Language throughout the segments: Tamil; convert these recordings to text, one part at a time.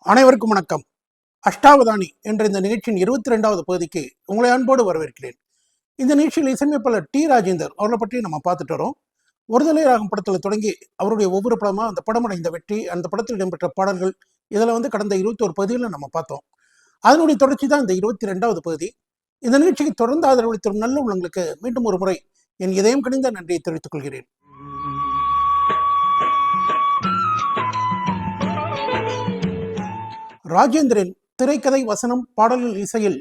அனைவருக்கும் வணக்கம். அஷ்டாவதானி என்ற இந்த நிகழ்ச்சியின் 22வது பகுதிக்கு உங்களை அன்போடு வரவேற்கிறேன். இந்த நிகழ்ச்சியில் இசையமைப்பாளர் டி ராஜேந்தர் அவர்களை பற்றி நம்ம பார்த்துட்டு வரோம். ஒருதலை ராகம் படத்தில் தொடங்கி அவருடைய ஒவ்வொரு படமா அந்த படம் அடைந்த வெற்றி, அந்த படத்தில் இடம்பெற்ற பாடல்கள், இதில் கடந்த 21 பகுதிகளில் நம்ம பார்த்தோம். அதனுடைய தொடர்ச்சி தான் இந்த 22வது பகுதி. இந்த நிகழ்ச்சிக்கு தொடர்ந்து ஆதரவளித்தரும் நல்ல உள்ளங்களுக்கு மீண்டும் ஒரு முறை என் இதயம் கனிந்த நன்றியை தெரிவித்துக் கொள்கிறேன். ராஜேந்திரன் திரைக்கதை, வசனம், பாடல்கள், இசையில்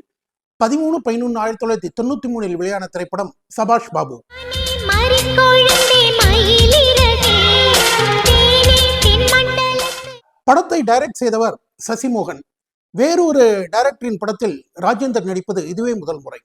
13/11/1993 வெளியான திரைப்படம் சபாஷ் பாபு. படத்தை டைரக்ட் செய்தவர் சசிமோகன். வேறொரு டைரக்டரின் படத்தில் ராஜேந்தர் நடிப்பது இதுவே முதல் முறை.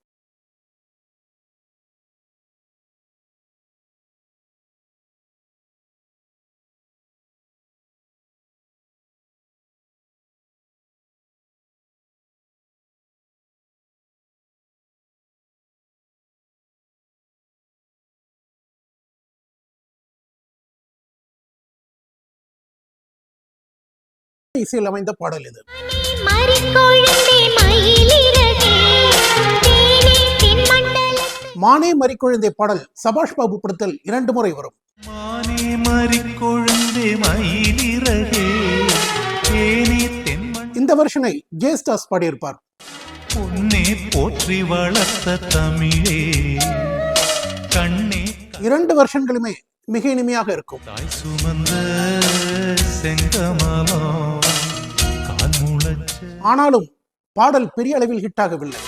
இசையில் அமைந்த பாடல் இது. மானே மரிக்குழந்தை பாடல் சபாஷ் பாபு படத்தில் 2 முறை வரும். இந்த வருஷனை ஜேஸ்டாஸ் பாடியிருப்பார். போற்றி வளர்த்த தமிழே கண்ணே. 2 வருஷங்களுமே மிக இனிமையாக இருக்கும். ஆனாலும் பாடல் பெரிய அளவில் ஹிட் ஆகவில்லை.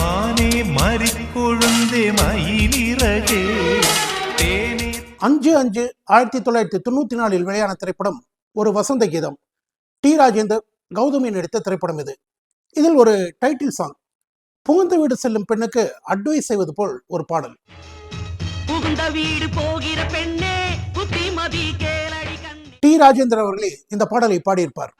5/5/1994 வெளியான திரைப்படம் ஒரு வசந்த கீதம். டி ராஜேந்தர், கௌதமி நடித்த திரைப்படம் இது. இதில் ஒரு டைட்டில் சாங், புகுந்த வீடு செல்லும் பெண்ணுக்கு அட்வைஸ் செய்வது போல் ஒரு பாடல். டி ராஜேந்தர் அவர்களே இந்த பாடலை பாடியிருப்பார்.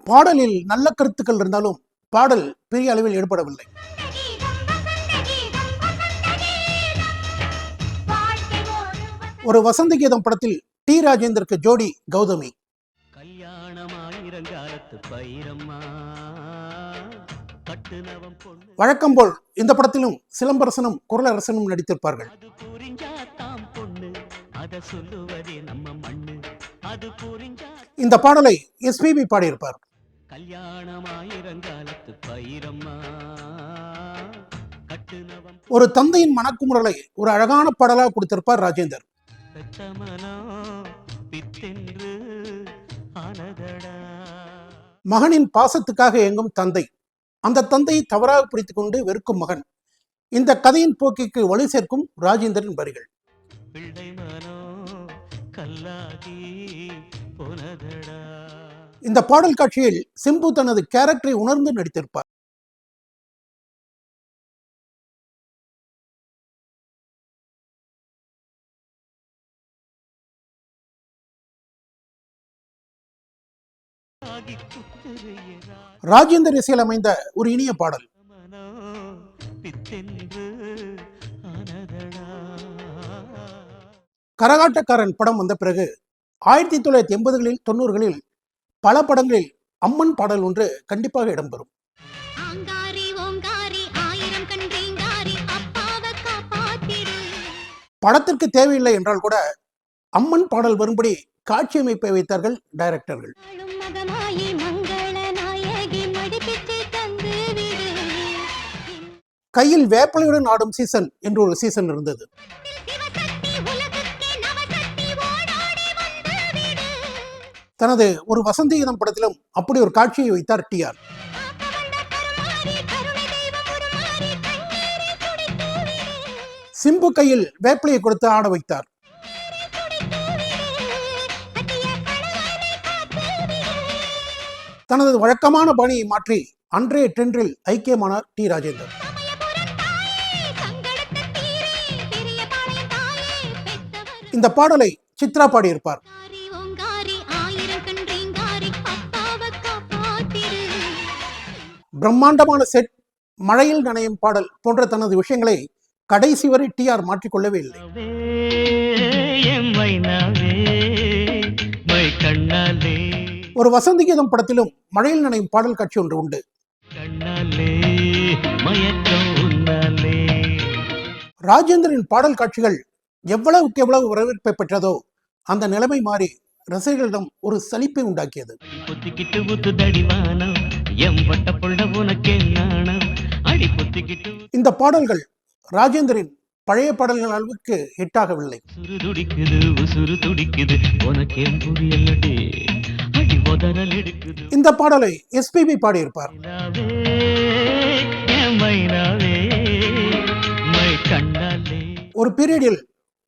பாடலில் நல்ல கருத்துக்கள் இருந்தாலும் பாடல் பெரிய அளவில் ஈடுபடவில்லை. ஒரு வசந்த கீதம் படத்தில் டி ராஜேந்தருக்கு ஜோடி கௌதமி. வழக்கம் போல் இந்த படத்திலும் சிலம்பரசனும் குரலரசனும் நடித்திருப்பார்கள். இந்த பாடலை எஸ்பிபி பாடியிருப்பார். ஒரு தந்தையின் மனக்குமுறலை ஒரு அழகான பாடலாக கொடுத்திருப்பார் ராஜேந்தர். மகனின் பாசத்துக்காக இயங்கும் தந்தை, அந்த தந்தையை தவறாக பிடித்துக் கொண்டு வெறுக்கும் மகன், இந்த கதையின் போக்கிற்கு வலு சேர்க்கும் ராஜேந்திரன் வரிகள். இந்த பாடல் காட்சியில் சிம்பு தனது கேரக்டரை உணர்ந்து நடித்திருப்பார். ராஜேந்தர் இசையில் அமைந்த ஒரு இனிய பாடல். கரகாட்டக்காரன் படம் வந்த பிறகு 1980களில் 90களில் பல படங்களில் அம்மன் பாடல் ஒன்று கண்டிப்பாக இடம்பெறும். படத்திற்கு தேவையில்லை என்றால் கூட அம்மன் பாடல் வரும்படி காட்சி அமைப்பை வைத்தார்கள் டைரக்டர்கள். கையில் வேப்பலையுடன் ஆடும் சீசன் என்று ஒரு சீசன் இருந்தது. தனது ஒரு வசந்த கீதம் படத்திலும் அப்படி ஒரு காட்சியை வைத்தார் டிஆர். சிம்பு கையில் வேப்பிலையை கொடுத்து ஆட வைத்தார். தனது வழக்கமான பாணியை மாற்றி அன்றைய ட்ரெண்டில் ஐக்கியமானார் டி ராஜேந்தர். இந்த பாடலை சித்ரா பாடியிருப்பார். பிரம்மாண்டமான செட், மழையில் நனையும் பாடல் போன்ற தனது விஷயங்களை கடைசி வரை டிஆர் மாற்றிக்கொள்ளவே இல்லை. ஒரு வசந்தி கீதம் படத்திலும் மழையில் நனையும் பாடல் காட்சி ஒன்று உண்டு. ராஜேந்தரின் பாடல் காட்சிகள் எவ்வளவுக்கு எவ்வளவு வரவேற்பை பெற்றதோ அந்த நிலைமை மாறி ரசிகர்களிடம் ஒரு சலிப்பை உண்டாக்கியது. இந்த பாடல்கள் ராஜேந்தரின் பழைய பாடல்கள் அளவுக்கு ஹிட்டாகவில்லை. இந்த பாடலை எஸ்பிபி பாடியிருப்பார். ஒரு பீரியடில்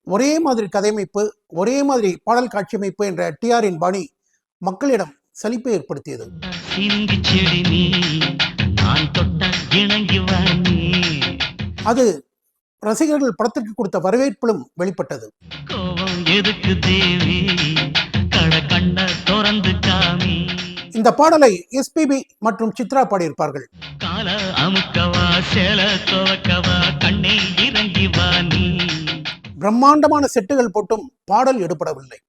ஒரே மாதிரி கதையமைப்பு, ஒரே மாதிரி பாடல் காட்சி அமைப்பு என்ற டிஆரின் பாணி மக்களிடம் சலிப்பை ஏற்படுத்தியது. அது ரசிகர்கள் படத்திற்கு கொடுத்த வரவேற்பிலும் வெளிப்பட்டது. இந்த பாடலை எஸ்பிபி மற்றும் சித்ரா பாடியிருப்பார்கள். பிரம்மாண்டமான செட்டுகள் போட்டும் பாடல் எடுபடவில்லை.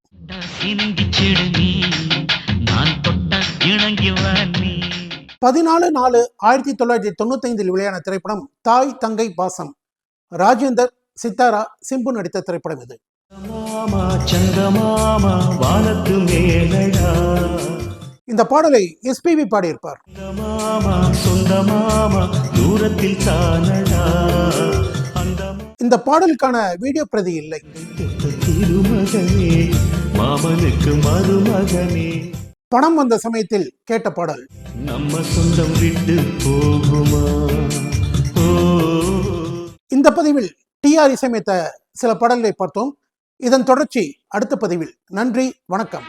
14/4/1995 வெளியான திரைப்படம் தாய் தங்கை பாசம். ராஜேந்தர், சித்தாரா, சிம்பு நடித்த திரைப்படம் இது. இந்த பாடலை எஸ்பிபி பாடியிருப்பார். இந்த பாடலுக்கான வீடியோ பிரதி இல்லை. பணம் வந்த சமயத்தில் கேட்ட பாடல். நம்ம சொந்தம் விட்டு போகுமா. இந்த பதிவில் டிஆர் இசையமைத்த சில பாடல்களை பார்த்தோம். இதன் தொடர்ச்சி அடுத்த பதிவில். நன்றி, வணக்கம்.